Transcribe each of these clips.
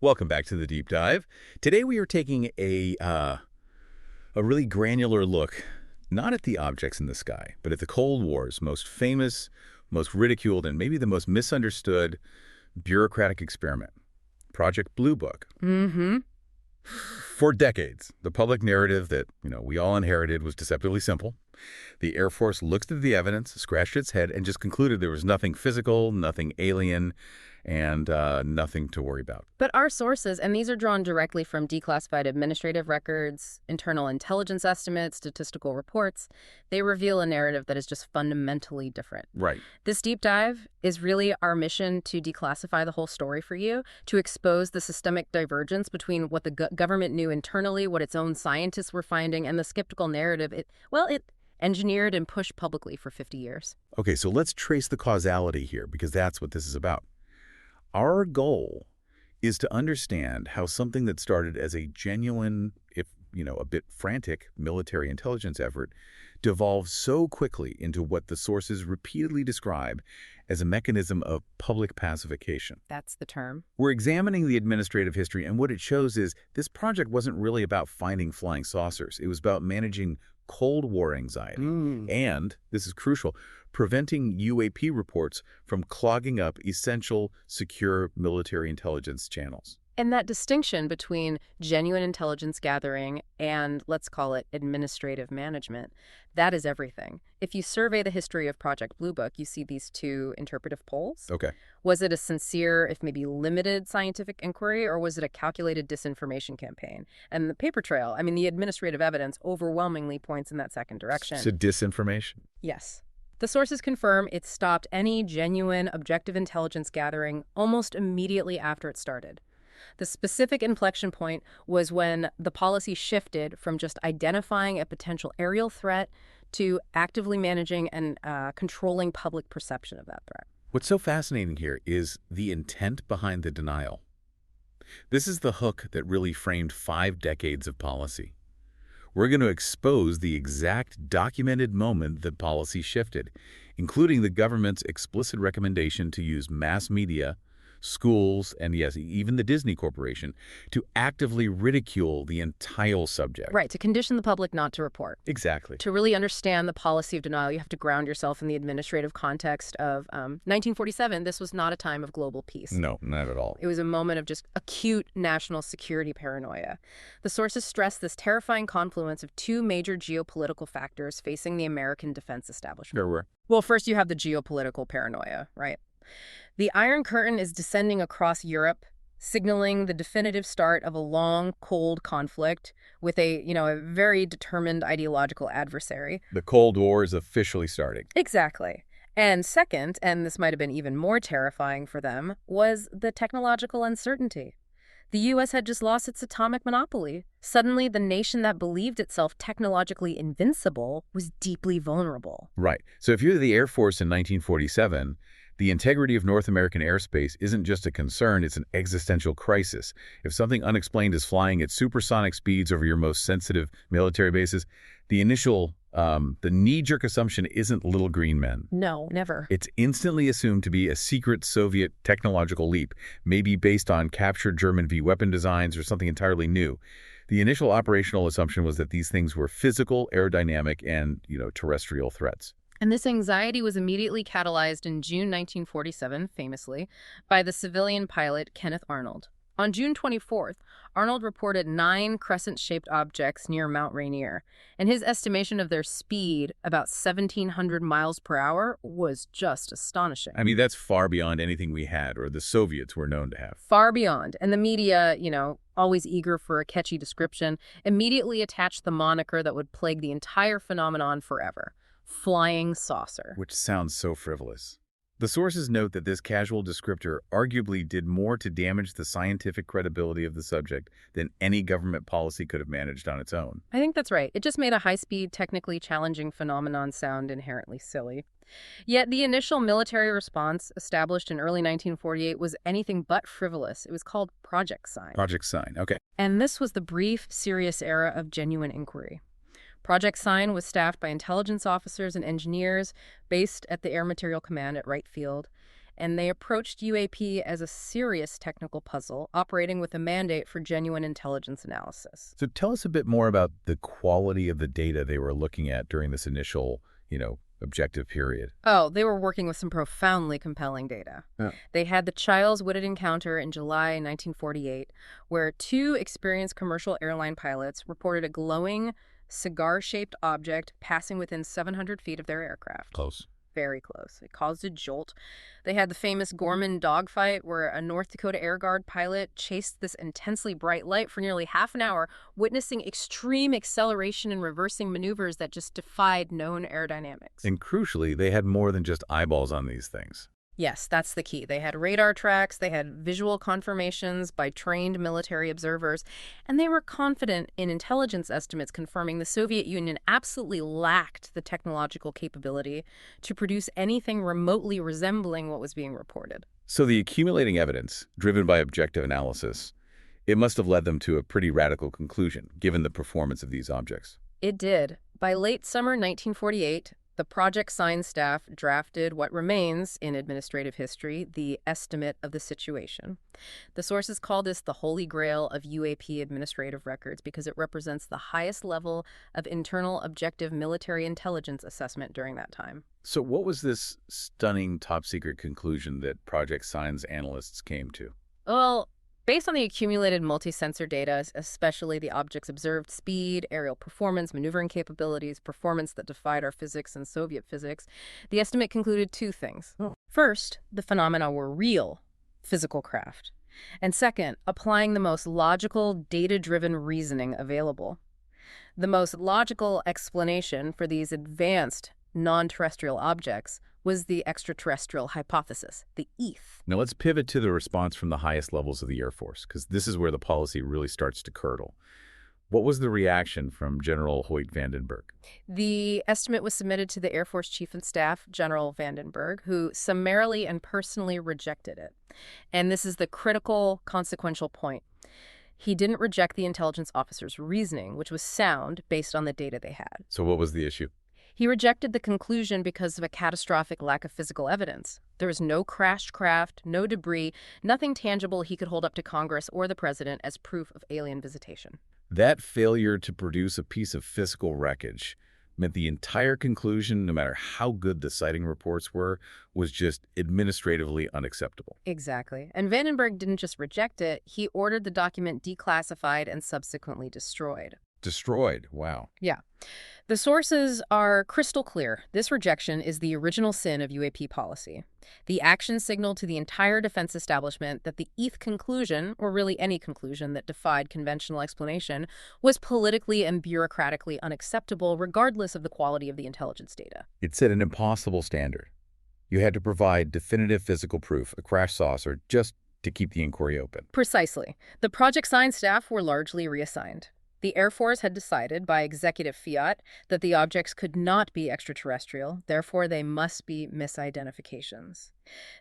Welcome back to the Deep Dive. Today we are taking a really granular look, not at the objects in the sky, but at the Cold War's most famous, most ridiculed, and maybe the most misunderstood bureaucratic experiment, Project Blue Book. Mm-hmm. For decades, the public narrative that, we all inherited was deceptively simple. The Air Force looked at the evidence, scratched its head, and just concluded there was nothing physical, nothing alien, and nothing to worry about. But our sources, and these are drawn directly from declassified administrative records, internal intelligence estimates, statistical reports, they reveal a narrative that is just fundamentally different. Right. This deep dive is really our mission to declassify the whole story for you, to expose the systemic divergence between what the government knew internally, what its own scientists were finding, and the skeptical narrative it engineered and pushed publicly for 50 years. Okay, so let's trace the causality here, because that's what this is about. Our goal is to understand how something that started as a genuine, if, a bit frantic military intelligence effort devolved so quickly into what the sources repeatedly describe as a mechanism of public pacification. That's the term. We're examining the administrative history, and what it shows is this project wasn't really about finding flying saucers. It was about managing Cold War anxiety. And, this is crucial, preventing UAP reports from clogging up essential, secure military intelligence channels. And that distinction between genuine intelligence gathering and, let's call it, administrative management, that is everything. If you survey the history of Project Blue Book, you see these two interpretive poles. Okay. Was it a sincere, if maybe limited, scientific inquiry, or was it a calculated disinformation campaign? And the paper trail, the administrative evidence overwhelmingly points in that second direction. So disinformation? Yes. The sources confirm it stopped any genuine, objective intelligence gathering almost immediately after it started. The specific inflection point was when the policy shifted from just identifying a potential aerial threat to actively managing and controlling public perception of that threat. What's so fascinating here is the intent behind the denial. This is the hook that really framed 5 decades of policy. We're going to expose the exact documented moment that policy shifted, including the government's explicit recommendation to use mass media, schools, and yes, even the Disney Corporation, to actively ridicule the entire subject. Right, to condition the public not to report. Exactly. To really understand the policy of denial, you have to ground yourself in the administrative context of 1947. This was not a time of global peace. No, not at all. It was a moment of just acute national security paranoia. The sources stress this terrifying confluence of 2 major geopolitical factors facing the American defense establishment. There were. Well, first you have the geopolitical paranoia, right? The Iron Curtain is descending across Europe, signaling the definitive start of a long, cold conflict with a very determined ideological adversary. The Cold War is officially starting. Exactly. And second, and this might have been even more terrifying for them, was the technological uncertainty. The U.S. had just lost its atomic monopoly. Suddenly, the nation that believed itself technologically invincible was deeply vulnerable. Right. So if you're the Air Force in 1947, the integrity of North American airspace isn't just a concern, it's an existential crisis. If something unexplained is flying at supersonic speeds over your most sensitive military bases, the knee-jerk assumption isn't little green men. No, never. It's instantly assumed to be a secret Soviet technological leap, maybe based on captured German V-weapon designs or something entirely new. The initial operational assumption was that these things were physical, aerodynamic, and, terrestrial threats. And this anxiety was immediately catalyzed in June 1947, famously, by the civilian pilot Kenneth Arnold. On June 24th, Arnold reported 9 crescent-shaped objects near Mount Rainier, and his estimation of their speed, about 1,700 miles per hour, was just astonishing. That's far beyond anything we had or the Soviets were known to have. Far beyond. And the media, always eager for a catchy description, immediately attached the moniker that would plague the entire phenomenon forever: flying saucer. Which sounds so frivolous. The sources note that this casual descriptor arguably did more to damage the scientific credibility of the subject than any government policy could have managed on its own. I think that's right. It just made a high-speed, technically challenging phenomenon sound inherently silly. Yet the initial military response, established in early 1948, was anything but frivolous. It was called Project Sign. Project Sign, okay. And this was the brief, serious era of genuine inquiry. Project Sign was staffed by intelligence officers and engineers based at the Air Materiel Command at Wright Field. and they approached UAP as a serious technical puzzle operating with a mandate for genuine intelligence analysis. So tell us a bit more about the quality of the data they were looking at during this initial, objective period. Oh, they were working with some profoundly compelling data. Yeah. They had the Childs-Whitted encounter in July 1948, where two experienced commercial airline pilots reported a glowing, cigar-shaped object passing within 700 feet of their aircraft. Close. Very close. It caused a jolt. They had the famous Gorman dogfight where a North Dakota Air Guard pilot chased this intensely bright light for nearly half an hour, witnessing extreme acceleration and reversing maneuvers that just defied known aerodynamics. And crucially, they had more than just eyeballs on these things. Yes, that's the key. They had radar tracks, they had visual confirmations by trained military observers, and they were confident in intelligence estimates confirming the Soviet Union absolutely lacked the technological capability to produce anything remotely resembling what was being reported. So the accumulating evidence, driven by objective analysis, it must have led them to a pretty radical conclusion, given the performance of these objects. It did. By late summer 1948, the Project Sign staff drafted what remains, in administrative history, the estimate of the situation. The sources call this the Holy Grail of UAP administrative records because it represents the highest level of internal objective military intelligence assessment during that time. So what was this stunning top-secret conclusion that Project Sign's analysts came to? Well, based on the accumulated multi-sensor data, especially the object's observed speed, aerial performance, maneuvering capabilities, performance that defied our physics and Soviet physics, the estimate concluded two things. First, the phenomena were real, physical craft. And second, applying the most logical, data-driven reasoning available. The most logical explanation for these advanced non-terrestrial objects was the extraterrestrial hypothesis, the ETH. Now let's pivot to the response from the highest levels of the Air Force, because this is where the policy really starts to curdle. What was the reaction from General Hoyt Vandenberg? The estimate was submitted to the Air Force Chief of Staff, General Vandenberg, who summarily and personally rejected it. And this is the critical, consequential point. He didn't reject the intelligence officer's reasoning, which was sound based on the data they had. So what was the issue? He rejected the conclusion because of a catastrophic lack of physical evidence. There was no crashed craft, no debris, nothing tangible he could hold up to Congress or the president as proof of alien visitation. That failure to produce a piece of physical wreckage meant the entire conclusion, no matter how good the sighting reports were, was just administratively unacceptable. Exactly. And Vandenberg didn't just reject it, he ordered the document declassified and subsequently destroyed. Destroyed? Wow. Yeah. The sources are crystal clear. This rejection is the original sin of UAP policy. The action signaled to the entire defense establishment that the ETH conclusion, or really any conclusion that defied conventional explanation, was politically and bureaucratically unacceptable regardless of the quality of the intelligence data. It set an impossible standard. You had to provide definitive physical proof, a crash saucer, just to keep the inquiry open. Precisely. The Project Sign staff were largely reassigned. The Air Force had decided by executive fiat that the objects could not be extraterrestrial, therefore they must be misidentifications.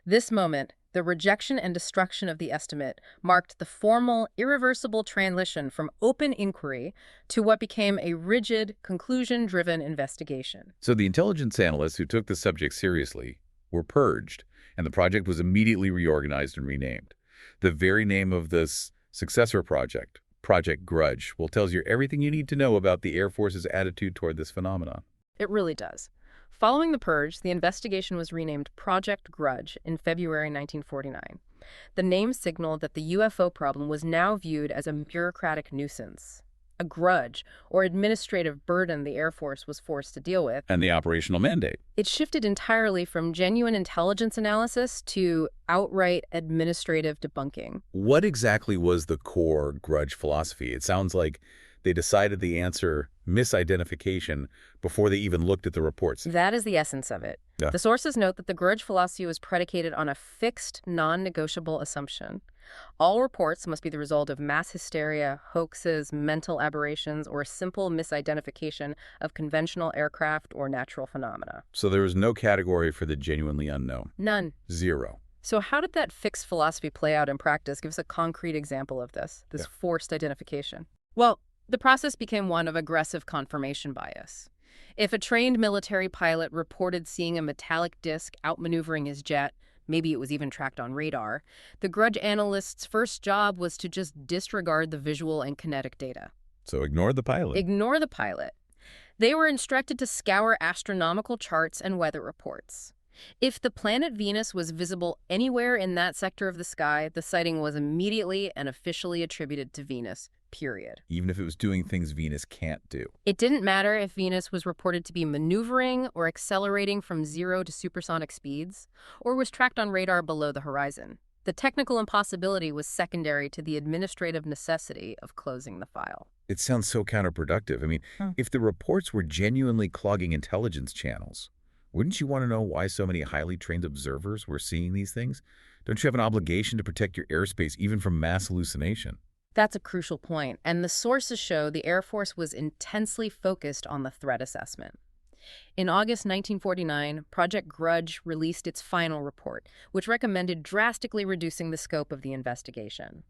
This moment, the rejection and destruction of the estimate, marked the formal, irreversible transition from open inquiry to what became a rigid, conclusion-driven investigation. So the intelligence analysts who took the subject seriously were purged, and the project was immediately reorganized and renamed. The very name of this successor project, Project Grudge, tells you everything you need to know about the Air Force's attitude toward this phenomenon. It really does. Following the purge, the investigation was renamed Project Grudge in February 1949. The name signaled that the UFO problem was now viewed as a bureaucratic nuisance, a grudge or administrative burden the Air Force was forced to deal with. And the operational mandate. It shifted entirely from genuine intelligence analysis to outright administrative debunking. What exactly was the core grudge philosophy? It sounds like they decided the answer, misidentification, before they even looked at the reports. That is the essence of it. Yeah. The sources note that the grudge philosophy was predicated on a fixed, non-negotiable assumption. All reports must be the result of mass hysteria, hoaxes, mental aberrations, or a simple misidentification of conventional aircraft or natural phenomena. So there was no category for the genuinely unknown? None. Zero. So how did that fixed philosophy play out in practice? Give us a concrete example of this forced identification. Well, the process became one of aggressive confirmation bias. If a trained military pilot reported seeing a metallic disc outmaneuvering his jet, Maybe it was even tracked on radar. The Grudge analysts' first job was to just disregard the visual and kinetic data. So ignore the pilot. Ignore the pilot. They were instructed to scour astronomical charts and weather reports. If the planet Venus was visible anywhere in that sector of the sky, the sighting was immediately and officially attributed to Venus, period. Even if it was doing things Venus can't do. It didn't matter if Venus was reported to be maneuvering or accelerating from 0 to supersonic speeds, or was tracked on radar below the horizon. The technical impossibility was secondary to the administrative necessity of closing the file. It sounds so counterproductive. I mean, if the reports were genuinely clogging intelligence channels, wouldn't you want to know why so many highly trained observers were seeing these things? Don't you have an obligation to protect your airspace even from mass hallucination? That's a crucial point, and the sources show the Air Force was intensely focused on the threat assessment. In August 1949, Project Grudge released its final report, which recommended drastically reducing the scope of the investigation.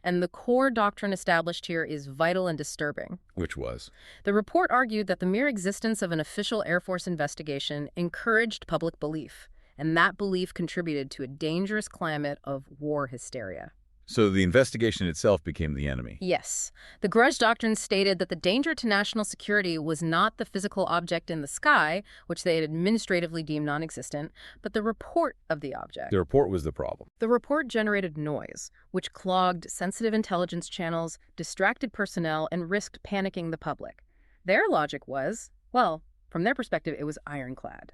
And the core doctrine established here is vital and disturbing. Which was? The report argued that the mere existence of an official Air Force investigation encouraged public belief, and that belief contributed to a dangerous climate of war hysteria. So the investigation itself became the enemy. Yes. The Grudge Doctrine stated that the danger to national security was not the physical object in the sky, which they had administratively deemed non-existent, but the report of the object. The report was the problem. The report generated noise, which clogged sensitive intelligence channels, distracted personnel, and risked panicking the public. Their logic was, well, from their perspective, it was ironclad.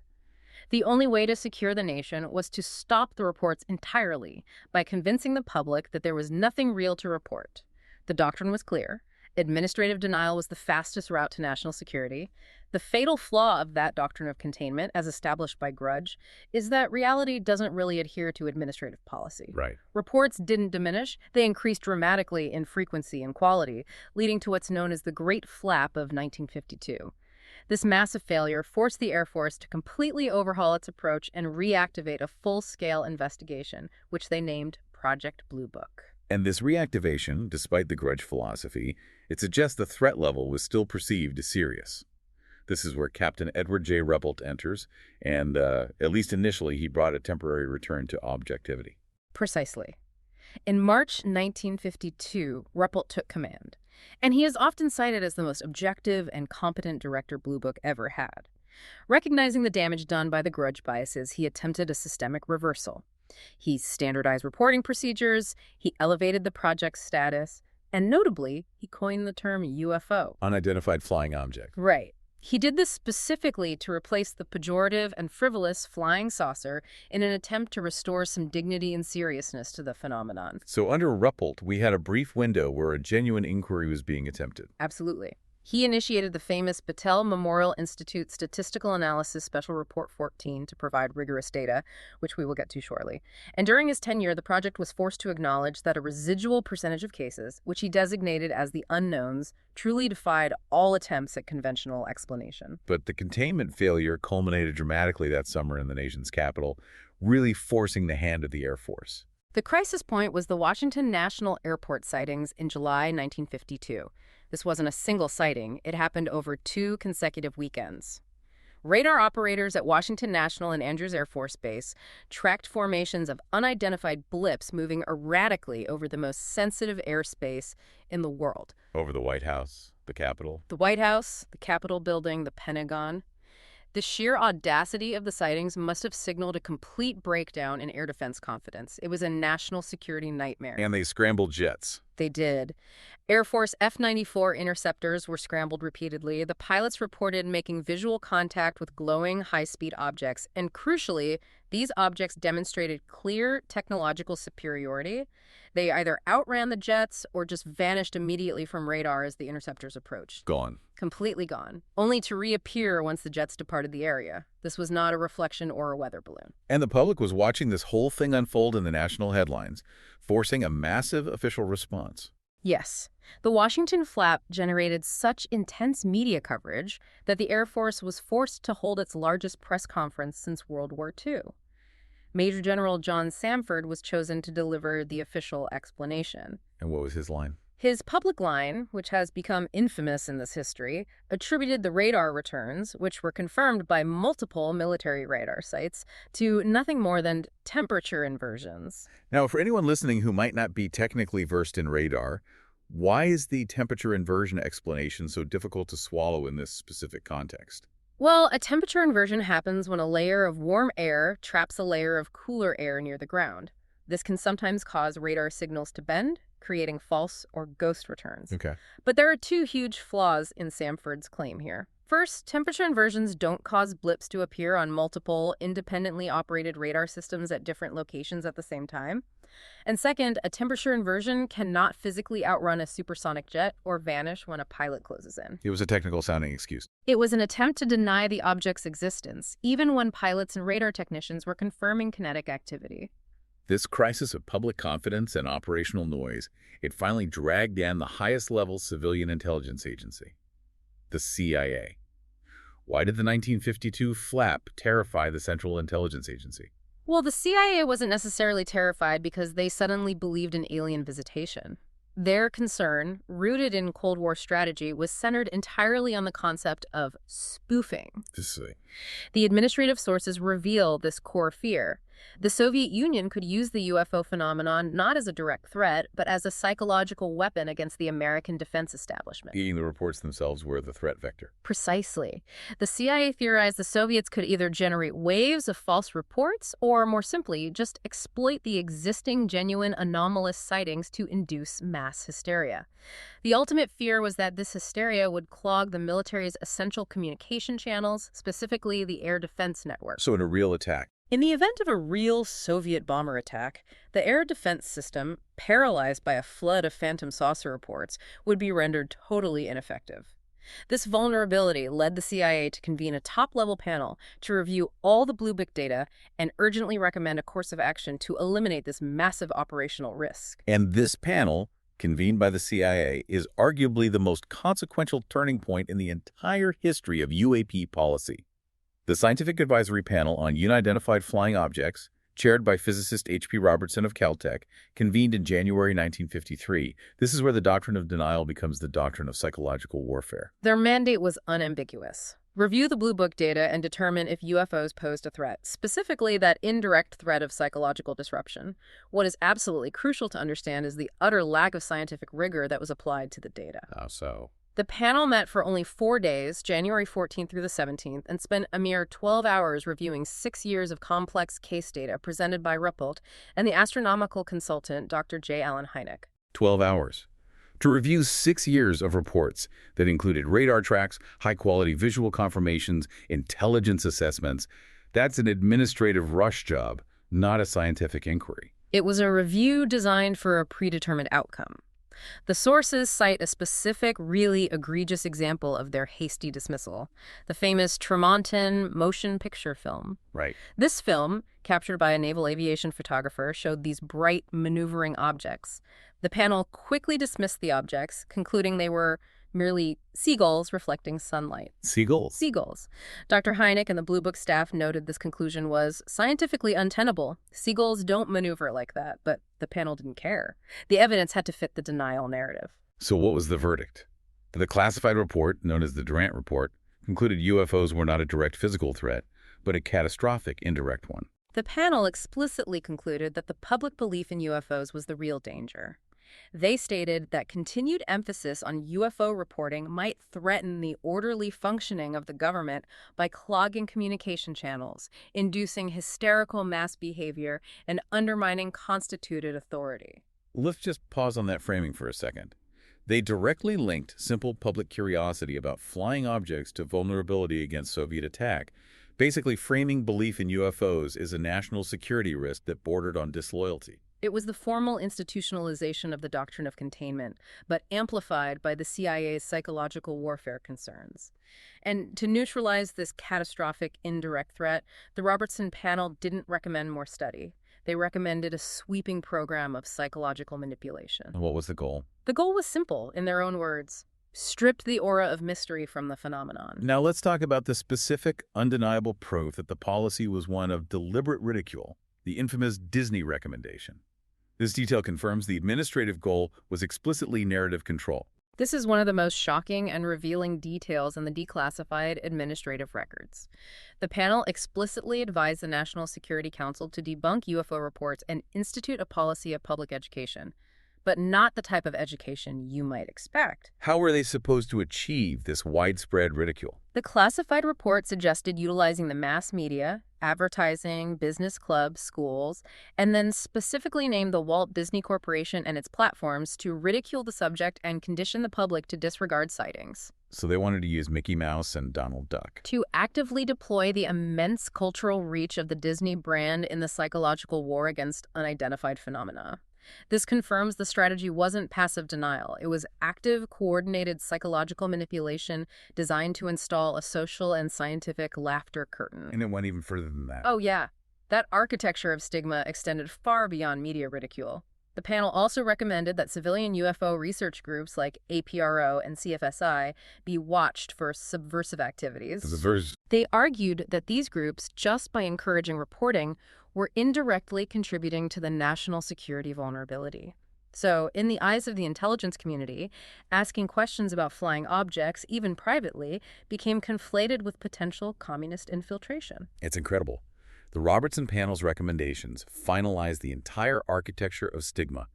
The only way to secure the nation was to stop the reports entirely by convincing the public that there was nothing real to report. The doctrine was clear. Administrative denial was the fastest route to national security. The fatal flaw of that doctrine of containment, as established by Grudge, is that reality doesn't really adhere to administrative policy. Right. Reports didn't diminish. They increased dramatically in frequency and quality, leading to what's known as the Great Flap of 1952. This massive failure forced the Air Force to completely overhaul its approach and reactivate a full-scale investigation, which they named Project Blue Book. And this reactivation, despite the Grudge philosophy, it suggests the threat level was still perceived as serious. This is where Captain Edward J. Ruppelt enters, and at least initially, he brought a temporary return to objectivity. Precisely. In March 1952, Ruppelt took command, and he is often cited as the most objective and competent director Blue Book ever had. Recognizing the damage done by the Grudge biases, he attempted a systemic reversal. He standardized reporting procedures, he elevated the project's status, and notably, he coined the term UFO. Unidentified flying object. Right. He did this specifically to replace the pejorative and frivolous flying saucer in an attempt to restore some dignity and seriousness to the phenomenon. So under Ruppelt, we had a brief window where a genuine inquiry was being attempted. Absolutely. He initiated the famous Battelle Memorial Institute Statistical Analysis Special Report 14 to provide rigorous data, which we will get to shortly. And during his tenure, the project was forced to acknowledge that a residual percentage of cases, which he designated as the unknowns, truly defied all attempts at conventional explanation. But the containment failure culminated dramatically that summer in the nation's capital, really forcing the hand of the Air Force. The crisis point was the Washington National Airport sightings in July 1952. This wasn't a single sighting. It happened over 2 consecutive weekends. Radar operators at Washington National and Andrews Air Force Base tracked formations of unidentified blips moving erratically over the most sensitive airspace in the world. Over the White House, the Capitol. The White House, the Capitol building, the Pentagon. The sheer audacity of the sightings must have signaled a complete breakdown in air defense confidence. It was a national security nightmare. And they scrambled jets. They did. Air Force F-94 interceptors were scrambled repeatedly. The pilots reported making visual contact with glowing high-speed objects. And crucially, these objects demonstrated clear technological superiority. They either outran the jets or just vanished immediately from radar as the interceptors approached. Gone. Completely gone, only to reappear once the jets departed the area. This was not a reflection or a weather balloon. And the public was watching this whole thing unfold in the national headlines, forcing a massive official response. Yes. The Washington flap generated such intense media coverage that the Air Force was forced to hold its largest press conference since World War II. Major General John Samford was chosen to deliver the official explanation. And what was his line? His public line, which has become infamous in this history, attributed the radar returns, which were confirmed by multiple military radar sites, to nothing more than temperature inversions. Now, for anyone listening who might not be technically versed in radar, why is the temperature inversion explanation so difficult to swallow in this specific context? Well, a temperature inversion happens when a layer of warm air traps a layer of cooler air near the ground. This can sometimes cause radar signals to bend, creating false or ghost returns. Okay. But there are two huge flaws in Samford's claim here. First, temperature inversions don't cause blips to appear on multiple, independently operated radar systems at different locations at the same time. And second, a temperature inversion cannot physically outrun a supersonic jet or vanish when a pilot closes in. It was a technical-sounding excuse. It was an attempt to deny the object's existence, even when pilots and radar technicians were confirming kinetic activity. This crisis of public confidence and operational noise, it finally dragged down the highest-level civilian intelligence agency, the CIA. Why did the 1952 flap terrify the Central Intelligence Agency? Well, the CIA wasn't necessarily terrified because they suddenly believed in alien visitation. Their concern, rooted in Cold War strategy, was centered entirely on the concept of spoofing. The administrative sources reveal this core fear. The Soviet Union could use the UFO phenomenon not as a direct threat, but as a psychological weapon against the American defense establishment. Meaning the reports themselves were the threat vector. Precisely. The CIA theorized the Soviets could either generate waves of false reports or, more simply, just exploit the existing genuine anomalous sightings to induce mass hysteria. The ultimate fear was that this hysteria would clog the military's essential communication channels, specifically the air defense network. So in a real attack. In the event of a real Soviet bomber attack, the air defense system, paralyzed by a flood of phantom saucer reports, would be rendered totally ineffective. This vulnerability led the CIA to convene a top-level panel to review all the Blue Book data and urgently recommend a course of action to eliminate this massive operational risk. And this panel, convened by the CIA, is arguably the most consequential turning point in the entire history of UAP policy. The Scientific Advisory Panel on Unidentified Flying Objects, chaired by physicist H.P. Robertson of Caltech, convened in January 1953. This is where the doctrine of denial becomes the doctrine of psychological warfare. Their mandate was unambiguous. Review the Blue Book data and determine if UFOs posed a threat, specifically that indirect threat of psychological disruption. What is absolutely crucial to understand is the utter lack of scientific rigor that was applied to the data. How so? The panel met for only 4 days, January 14th through the 17th, and spent a mere 12 hours reviewing 6 years of complex case data presented by Ruppelt and the astronomical consultant Dr. J. Allen Hynek. 12 hours. To review 6 years of reports that included radar tracks, high-quality visual confirmations, intelligence assessments. That's an administrative rush job, not a scientific inquiry. It was a review designed for a predetermined outcome. The sources cite a specific, really egregious example of their hasty dismissal, the famous Tremonton motion picture film. Right. This film, captured by a naval aviation photographer, showed these bright, maneuvering objects. The panel quickly dismissed the objects, concluding they were merely seagulls reflecting sunlight. Seagulls? Seagulls. Dr. Hynek and the Blue Book staff noted this conclusion was scientifically untenable. Seagulls don't maneuver like that, but the panel didn't care. The evidence had to fit the denial narrative. So what was the verdict? The classified report, known as the Durant Report, concluded UFOs were not a direct physical threat, but a catastrophic indirect one. The panel explicitly concluded that the public belief in UFOs was the real danger. They stated that continued emphasis on UFO reporting might threaten the orderly functioning of the government by clogging communication channels, inducing hysterical mass behavior, and undermining constituted authority. Let's just pause on that framing for a second. They directly linked simple public curiosity about flying objects to vulnerability against Soviet attack, basically framing belief in UFOs as a national security risk that bordered on disloyalty. It was the formal institutionalization of the doctrine of containment, but amplified by the CIA's psychological warfare concerns. And to neutralize this catastrophic indirect threat, the Robertson panel didn't recommend more study. They recommended a sweeping program of psychological manipulation. What was the goal? The goal was simple, in their own words. Stripped the aura of mystery from the phenomenon. Now let's talk about the specific, undeniable proof that the policy was one of deliberate ridicule, the infamous Disney recommendation. This detail confirms the administrative goal was explicitly narrative control. This is one of the most shocking and revealing details in the declassified administrative records. The panel explicitly advised the National Security Council to debunk UFO reports and institute a policy of public education, but not the type of education you might expect. How were they supposed to achieve this widespread ridicule? The classified report suggested utilizing the mass media, advertising, business clubs, schools, and then specifically named the Walt Disney Corporation and its platforms to ridicule the subject and condition the public to disregard sightings. So they wanted to use Mickey Mouse and Donald Duck. To actively deploy the immense cultural reach of the Disney brand in the psychological war against unidentified phenomena. This confirms the strategy wasn't passive denial. It was active, coordinated psychological manipulation designed to install a social and scientific laughter curtain. And it went even further than that. Oh, yeah. That architecture of stigma extended far beyond media ridicule. The panel also recommended that civilian UFO research groups like APRO and CFSI be watched for subversive activities. They argued that these groups, just by encouraging reporting, were indirectly contributing to the national security vulnerability. So, in the eyes of the intelligence community, asking questions about flying objects, even privately, became conflated with potential communist infiltration. It's incredible. The Robertson panel's recommendations finalize the entire architecture of stigma,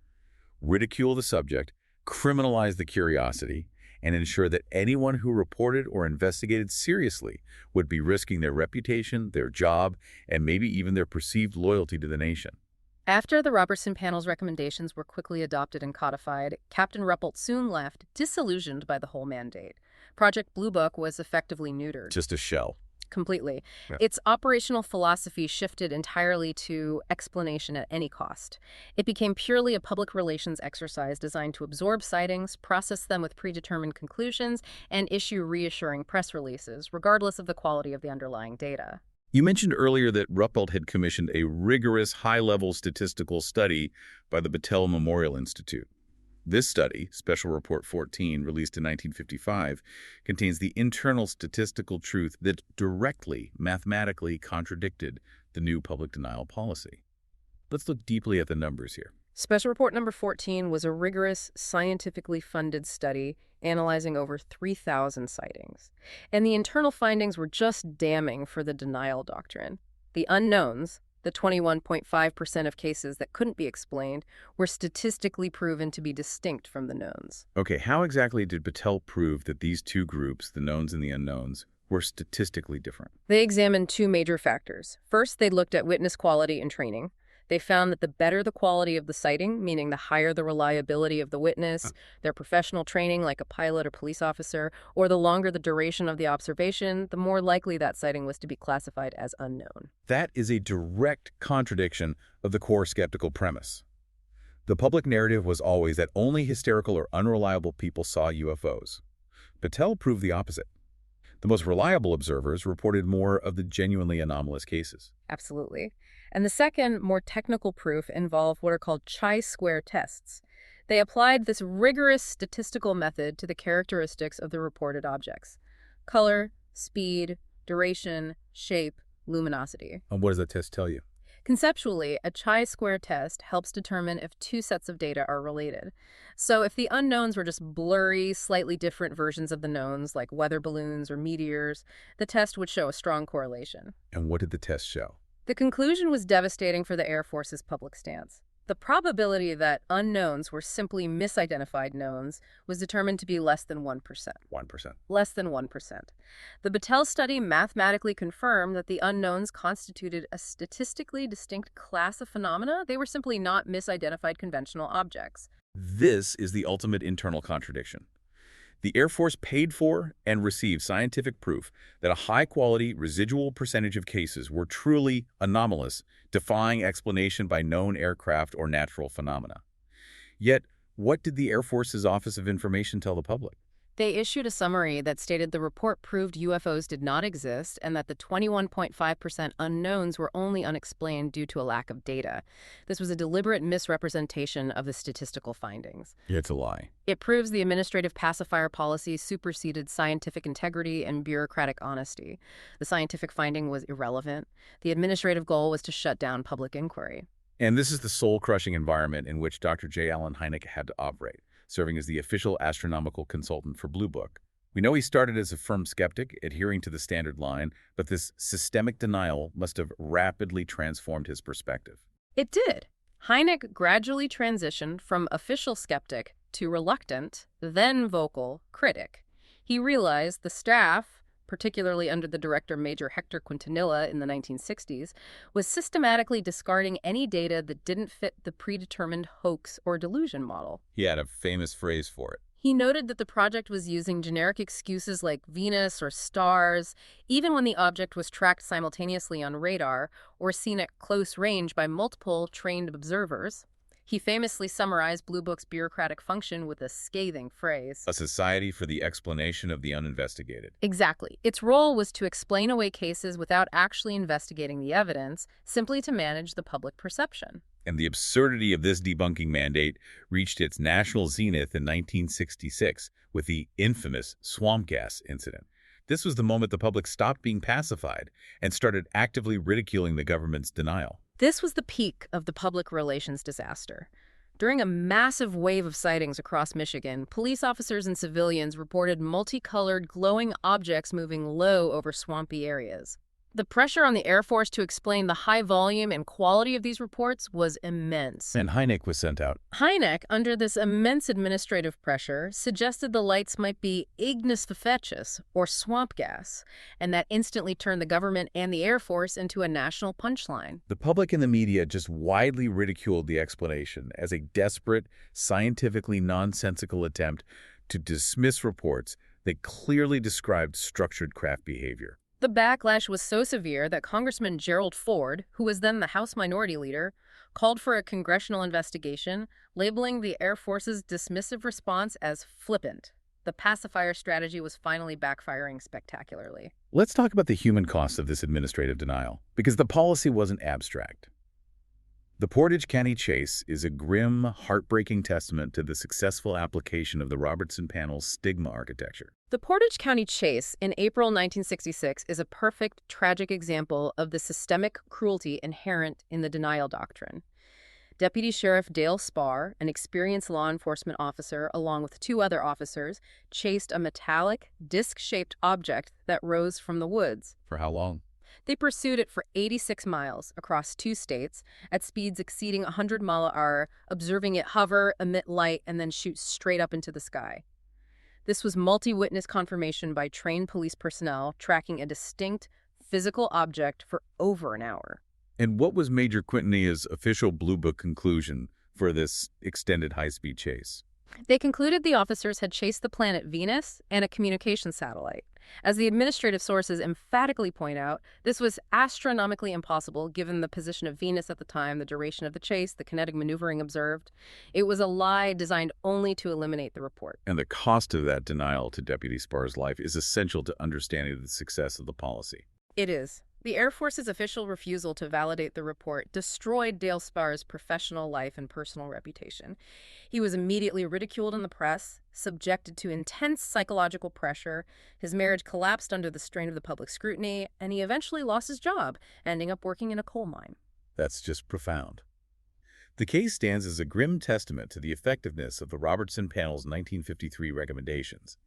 ridicule the subject, criminalize the curiosity, and ensure that anyone who reported or investigated seriously would be risking their reputation, their job, and maybe even their perceived loyalty to the nation. After the Robertson panel's recommendations were quickly adopted and codified, Captain Ruppelt soon left, disillusioned by the whole mandate. Project Blue Book was effectively neutered. Just a shell. Completely. Yeah. Its operational philosophy shifted entirely to explanation at any cost. It became purely a public relations exercise designed to absorb sightings, process them with predetermined conclusions, and issue reassuring press releases, regardless of the quality of the underlying data. You mentioned earlier that Ruppelt had commissioned a rigorous high-level statistical study by the Battelle Memorial Institute. This study, Special Report 14, released in 1955, contains the internal statistical truth that directly, mathematically contradicted the new public denial policy. Let's look deeply at the numbers here. Special Report number 14 was a rigorous, scientifically funded study analyzing over 3,000 sightings. And the internal findings were just damning for the denial doctrine. The unknowns, the 21.5% of cases that couldn't be explained, were statistically proven to be distinct from the knowns. Okay, how exactly did Battelle prove that these two groups, the knowns and the unknowns, were statistically different? They examined two major factors. First, they looked at witness quality and training. They found that the better the quality of the sighting, meaning the higher the reliability of the witness, their professional training like a pilot or police officer, or the longer the duration of the observation, the more likely that sighting was to be classified as unknown. That is a direct contradiction of the core skeptical premise. The public narrative was always that only hysterical or unreliable people saw UFOs. Battelle proved the opposite. The most reliable observers reported more of the genuinely anomalous cases. Absolutely. And the second, more technical proof involved what are called chi-square tests. They applied this rigorous statistical method to the characteristics of the reported objects: color, speed, duration, shape, luminosity. And what does that test tell you? Conceptually, a chi-square test helps determine if two sets of data are related. So if the unknowns were just blurry, slightly different versions of the knowns, like weather balloons or meteors, the test would show a strong correlation. And what did the test show? The conclusion was devastating for the Air Force's public stance. The probability that unknowns were simply misidentified knowns was determined to be less than 1%. 1%. Less than 1%. The Battelle study mathematically confirmed that the unknowns constituted a statistically distinct class of phenomena. They were simply not misidentified conventional objects. This is the ultimate internal contradiction. The Air Force paid for and received scientific proof that a high-quality residual percentage of cases were truly anomalous, defying explanation by known aircraft or natural phenomena. Yet, what did the Air Force's Office of Information tell the public? They issued a summary that stated the report proved UFOs did not exist and that the 21.5% unknowns were only unexplained due to a lack of data. This was a deliberate misrepresentation of the statistical findings. Yeah, it's a lie. It proves the administrative pacifier policy superseded scientific integrity and bureaucratic honesty. The scientific finding was irrelevant. The administrative goal was to shut down public inquiry. And this is the soul-crushing environment in which Dr. J. Allen Hynek had to operate, serving as the official astronomical consultant for Blue Book. We know he started as a firm skeptic, adhering to the standard line, but this systemic denial must have rapidly transformed his perspective. It did. Hynek gradually transitioned from official skeptic to reluctant, then vocal, critic. He realized the staff, particularly under the director Major Hector Quintanilla in the 1960s, was systematically discarding any data that didn't fit the predetermined hoax or delusion model. He had a famous phrase for it. He noted that the project was using generic excuses like Venus or stars, even when the object was tracked simultaneously on radar or seen at close range by multiple trained observers. He famously summarized Blue Book's bureaucratic function with a scathing phrase: A society for the explanation of the uninvestigated. Exactly. Its role was to explain away cases without actually investigating the evidence, simply to manage the public perception. And the absurdity of this debunking mandate reached its national zenith in 1966 with the infamous swamp gas incident. This was the moment the public stopped being pacified and started actively ridiculing the government's denial. This was the peak of the public relations disaster. During a massive wave of sightings across Michigan, police officers and civilians reported multicolored, glowing objects moving low over swampy areas. The pressure on the Air Force to explain the high volume and quality of these reports was immense. And Hynek was sent out. Hynek, under this immense administrative pressure, suggested the lights might be insufficient, or swamp gas, and that instantly turned the government and the Air Force into a national punchline. The public and the media just widely ridiculed the explanation as a desperate, scientifically nonsensical attempt to dismiss reports that clearly described structured craft behavior. The backlash was so severe that Congressman Gerald Ford, who was then the House Minority Leader, called for a congressional investigation, labeling the Air Force's dismissive response as flippant. The pacifier strategy was finally backfiring spectacularly. Let's talk about the human cost of this administrative denial, because the policy wasn't abstract. The Portage County Chase is a grim, heartbreaking testament to the successful application of the Robertson Panel's stigma architecture. The Portage County Chase in April 1966 is a perfect, tragic example of the systemic cruelty inherent in the denial doctrine. Deputy Sheriff Dale Spar, an experienced law enforcement officer, along with two other officers, chased a metallic, disc-shaped object that rose from the woods. For how long? They pursued it for 86 miles across 2 states at speeds exceeding 100 mph, observing it hover, emit light, and then shoot straight up into the sky. This was multi-witness confirmation by trained police personnel tracking a distinct physical object for over an hour. And what was Major Quintanilla's official Blue Book conclusion for this extended high-speed chase? They concluded the officers had chased the planet Venus and a communication satellite. As the administrative sources emphatically point out, this was astronomically impossible given the position of Venus at the time, the duration of the chase, the kinetic maneuvering observed. It was a lie designed only to eliminate the report. And the cost of that denial to Deputy Spar's life is essential to understanding the success of the policy. It is. The Air Force's official refusal to validate the report destroyed Dale Spar's professional life and personal reputation. He was immediately ridiculed in the press, subjected to intense psychological pressure, his marriage collapsed under the strain of the public scrutiny, and he eventually lost his job, ending up working in a coal mine. That's just profound. The case stands as a grim testament to the effectiveness of the Robertson Panel's 1953 recommendations.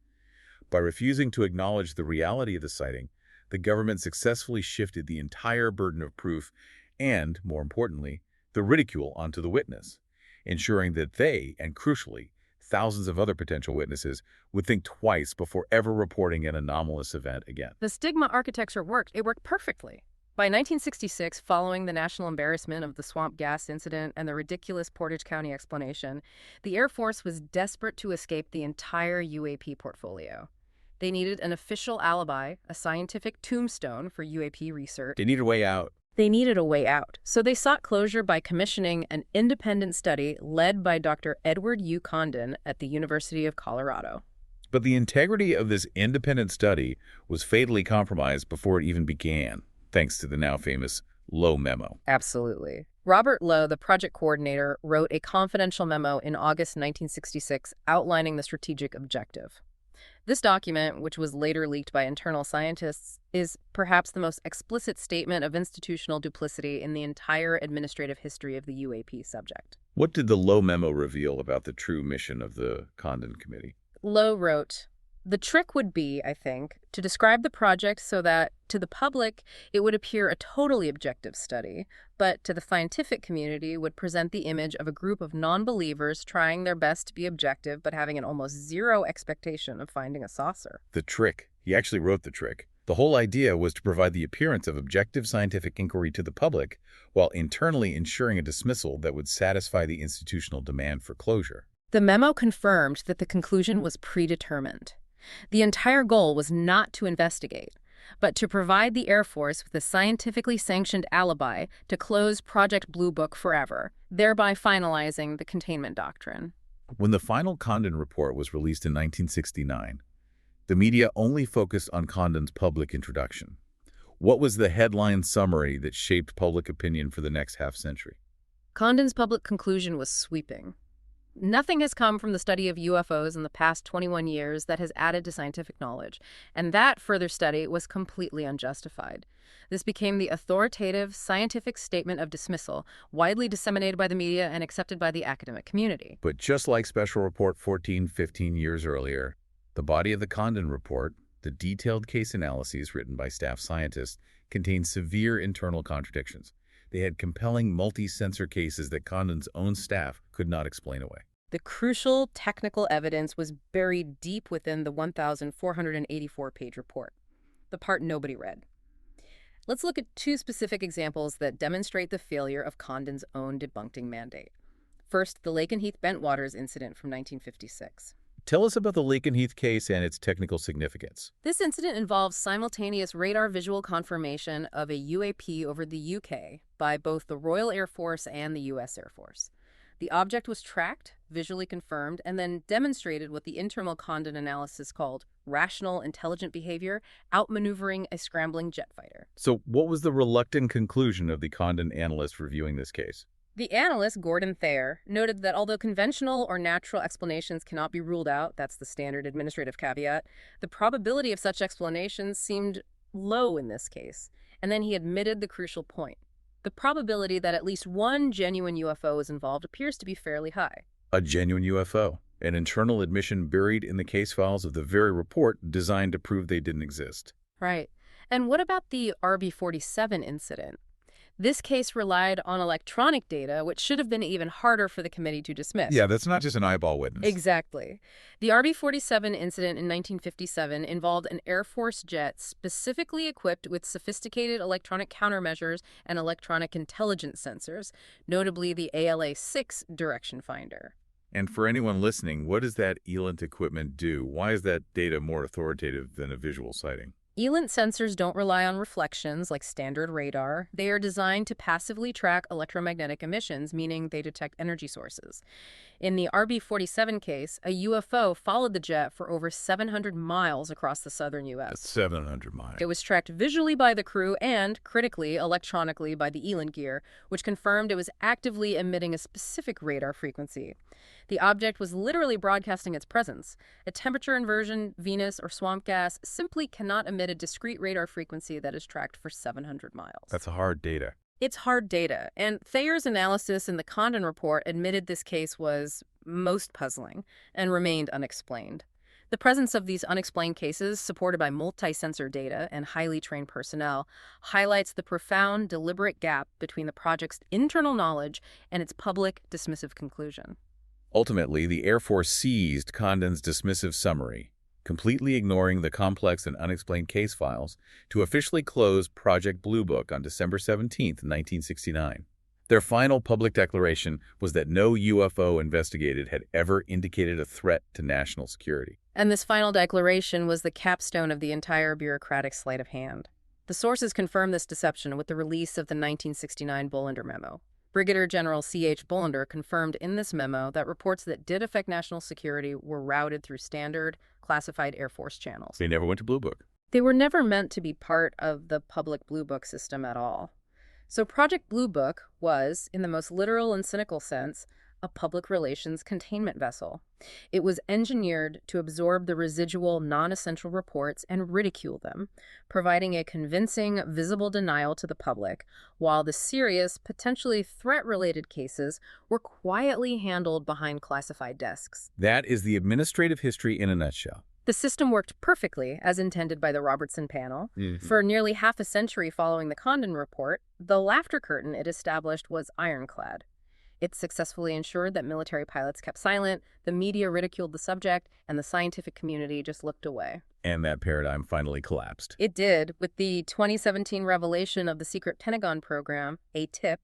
By refusing to acknowledge the reality of the sighting, the government successfully shifted the entire burden of proof and, more importantly, the ridicule onto the witness, ensuring that they, and crucially, thousands of other potential witnesses, would think twice before ever reporting an anomalous event again. The stigma architecture worked. It worked perfectly. By 1966, following the national embarrassment of the swamp gas incident and the ridiculous Portage County explanation, the Air Force was desperate to escape the entire UAP portfolio. They needed an official alibi, a scientific tombstone for UAP research. They needed a way out. So they sought closure by commissioning an independent study led by Dr. Edward U. Condon at the University of Colorado. But the integrity of this independent study was fatally compromised before it even began, thanks to the now famous Lowe memo. Absolutely. Robert Lowe, the project coordinator, wrote a confidential memo in August 1966 outlining the strategic objective. This document, which was later leaked by internal scientists, is perhaps the most explicit statement of institutional duplicity in the entire administrative history of the UAP subject. What did the Lowe memo reveal about the true mission of the Condon Committee? Lowe wrote, "The trick would be, I think, to describe the project so that, to the public, it would appear a totally objective study, but to the scientific community would present the image of a group of non-believers trying their best to be objective but having an almost zero expectation of finding a saucer." The trick. He actually wrote the trick. The whole idea was to provide the appearance of objective scientific inquiry to the public while internally ensuring a dismissal that would satisfy the institutional demand for closure. The memo confirmed that the conclusion was predetermined. The entire goal was not to investigate, but to provide the Air Force with a scientifically sanctioned alibi to close Project Blue Book forever, thereby finalizing the containment doctrine. When the final Condon report was released in 1969, the media only focused on Condon's public introduction. What was the headline summary that shaped public opinion for the next half-century? Condon's public conclusion was sweeping. Nothing has come from the study of UFOs in the past 21 years that has added to scientific knowledge, and that further study was completely unjustified. This became the authoritative scientific statement of dismissal, widely disseminated by the media and accepted by the academic community. But just like Special Report 15 years earlier, the body of the Condon report, the detailed case analyses written by staff scientists, contained severe internal contradictions. They had compelling multi-sensor cases that Condon's own staff could not explain away. The crucial technical evidence was buried deep within the 1,484-page report, the part nobody read. Let's look at two specific examples that demonstrate the failure of Condon's own debunking mandate. First, the Lakenheath Bentwaters incident from 1956. Tell us about the Lakenheath case and its technical significance. This incident involves simultaneous radar visual confirmation of a UAP over the UK by both the Royal Air Force and the US Air Force. The object was tracked, visually confirmed, and then demonstrated what the internal Condon analysis called rational, intelligent behavior, outmaneuvering a scrambling jet fighter. So what was the reluctant conclusion of the Condon analyst reviewing this case? The analyst, Gordon Thayer, noted that although conventional or natural explanations cannot be ruled out, that's the standard administrative caveat, the probability of such explanations seemed low in this case. And then he admitted the crucial point. The probability that at least one genuine UFO is involved appears to be fairly high. A genuine UFO, an internal admission buried in the case files of the very report designed to prove they didn't exist. Right. And what about the RB-47 incident? This case relied on electronic data, which should have been even harder for the committee to dismiss. Yeah, that's not just an eyeball witness. Exactly. The RB-47 incident in 1957 involved an Air Force jet specifically equipped with sophisticated electronic countermeasures and electronic intelligence sensors, notably the ALA-6 direction finder. And for anyone listening, what does that ELINT equipment do? Why is that data more authoritative than a visual sighting? ELINT sensors don't rely on reflections like standard radar. They are designed to passively track electromagnetic emissions, meaning they detect energy sources. In the RB-47 case, a UFO followed the jet for over 700 miles across the southern U.S. That's 700 miles. It was tracked visually by the crew and, critically, electronically by the ELINT gear, which confirmed it was actively emitting a specific radar frequency. The object was literally broadcasting its presence. A temperature inversion, Venus, or swamp gas simply cannot emit a discrete radar frequency that is tracked for 700 miles. That's hard data. It's hard data, and Thayer's analysis in the Condon report admitted this case was most puzzling and remained unexplained. The presence of these unexplained cases, supported by multi-sensor data and highly trained personnel, highlights the profound, deliberate gap between the project's internal knowledge and its public, dismissive conclusion. Ultimately, the Air Force seized Condon's dismissive summary, completely ignoring the complex and unexplained case files, to officially close Project Blue Book on December 17, 1969. Their final public declaration was that no UFO investigated had ever indicated a threat to national security. And this final declaration was the capstone of the entire bureaucratic sleight of hand. The sources confirmed this deception with the release of the 1969 Bollinger Memo. Brigadier General C.H. Bollinger confirmed in this memo that reports that did affect national security were routed through standard, classified Air Force channels. They never went to Blue Book. They were never meant to be part of the public Blue Book system at all. So Project Blue Book was, in the most literal and cynical sense, a public relations containment vessel. It was engineered to absorb the residual non-essential reports and ridicule them, providing a convincing, visible denial to the public, while the serious, potentially threat-related cases were quietly handled behind classified desks. That is the administrative history in a nutshell. The system worked perfectly, as intended by the Robertson panel. For nearly half a century following the Condon Report, the laughter curtain it established was ironclad. It successfully ensured that military pilots kept silent, the media ridiculed the subject, and the scientific community just looked away. And that paradigm finally collapsed. It did, with the 2017 revelation of the secret Pentagon program, ATIP,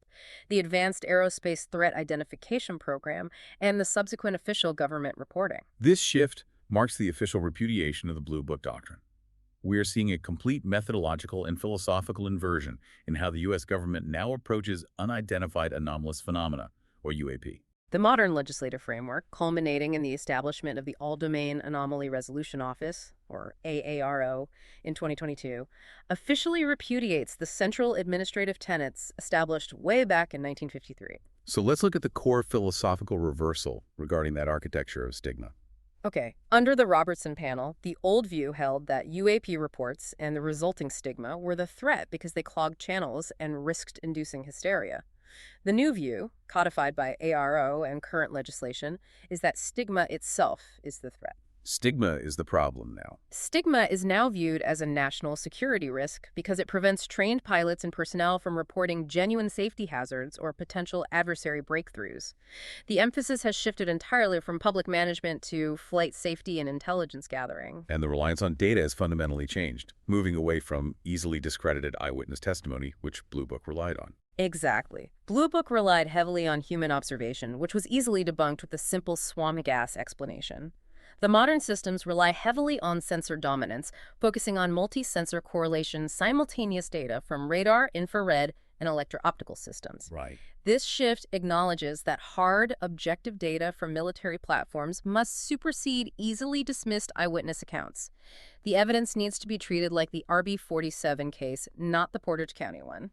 the Advanced Aerospace Threat Identification Program, and the subsequent official government reporting. This shift marks the official repudiation of the Blue Book doctrine. We are seeing a complete methodological and philosophical inversion in how the U.S. government now approaches unidentified anomalous phenomena, or UAP. The modern legislative framework, culminating in the establishment of the All-Domain Anomaly Resolution Office, or AARO, in 2022, officially repudiates the central administrative tenets established way back in 1953. So let's look at the core philosophical reversal regarding that architecture of stigma. Okay, under the Robertson panel, the old view held that UAP reports and the resulting stigma were the threat because they clogged channels and risked inducing hysteria. The new view, codified by ARO and current legislation, is that stigma itself is the threat. Stigma is the problem now. Stigma is now viewed as a national security risk because it prevents trained pilots and personnel from reporting genuine safety hazards or potential adversary breakthroughs. The emphasis has shifted entirely from public management to flight safety and intelligence gathering. And the reliance on data has fundamentally changed, moving away from easily discredited eyewitness testimony, which Blue Book relied on. Exactly. Blue Book relied heavily on human observation, which was easily debunked with a simple swamp gas explanation. The modern systems rely heavily on sensor dominance, focusing on multi-sensor correlation simultaneous data from radar, infrared, and electro-optical systems. Right. This shift acknowledges that hard, objective data from military platforms must supersede easily dismissed eyewitness accounts. The evidence needs to be treated like the RB-47 case, not the Portage County one.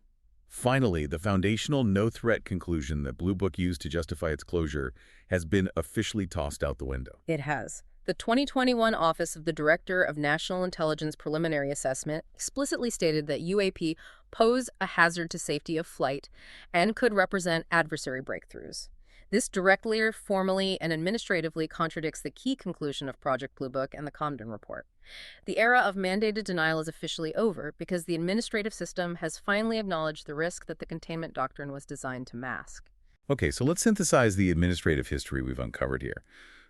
Finally, the foundational no-threat conclusion that Blue Book used to justify its closure has been officially tossed out the window. It has. The 2021 Office of the Director of National Intelligence Preliminary Assessment explicitly stated that UAP pose a hazard to safety of flight and could represent adversary breakthroughs. This directly, formally, and administratively contradicts the key conclusion of Project Blue Book and the Condon Report. The era of mandated denial is officially over because the administrative system has finally acknowledged the risk that the containment doctrine was designed to mask. Okay, so let's synthesize the administrative history we've uncovered here.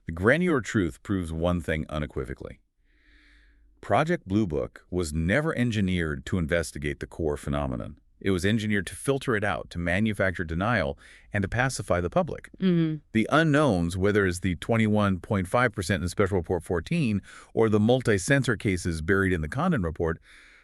The granular truth proves one thing unequivocally. Project Blue Book was never engineered to investigate the core phenomenon. It was engineered to filter it out, to manufacture denial, and to pacify the public. The unknowns, whether it's the 21.5% in Special Report 14 or the multi-sensor cases buried in the Condon Report,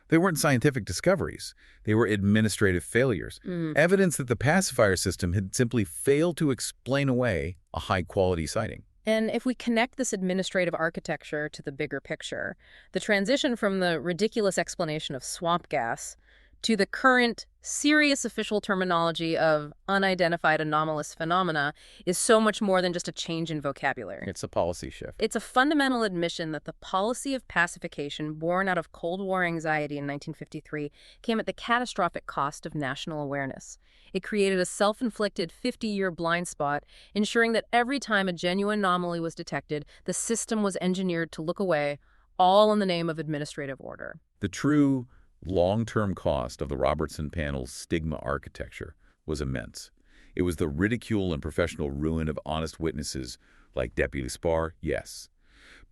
they weren't scientific discoveries. They were administrative failures. Evidence that the pacifier system had simply failed to explain away a high-quality sighting. And if we connect this administrative architecture to the bigger picture, the transition from the ridiculous explanation of swamp gas to the current serious official terminology of unidentified anomalous phenomena is so much more than just a change in vocabulary. It's a policy shift. It's a fundamental admission that the policy of pacification born out of Cold War anxiety in 1953 came at the catastrophic cost of national awareness. It created a self-inflicted 50-year blind spot, ensuring that every time a genuine anomaly was detected, the system was engineered to look away, all in the name of administrative order. The true long-term cost of the Robertson panel's stigma architecture was immense. It was the ridicule and professional ruin of honest witnesses like Deputy Spar, yes.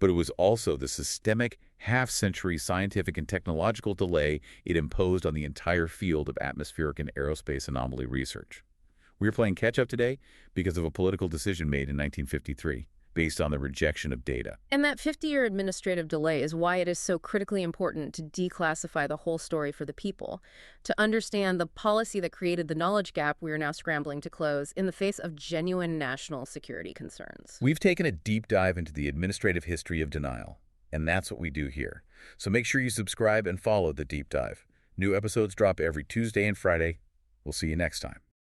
But it was also the systemic, half-century scientific and technological delay it imposed on the entire field of atmospheric and aerospace anomaly research. We're playing catch-up today because of a political decision made in 1953. Based on the rejection of data. And that 50-year administrative delay is why it is so critically important to declassify the whole story for the people, to understand the policy that created the knowledge gap we are now scrambling to close in the face of genuine national security concerns. We've taken a deep dive into the administrative history of denial, and that's what we do here. So make sure you subscribe and follow the deep dive. New episodes drop every Tuesday and Friday. We'll see you next time.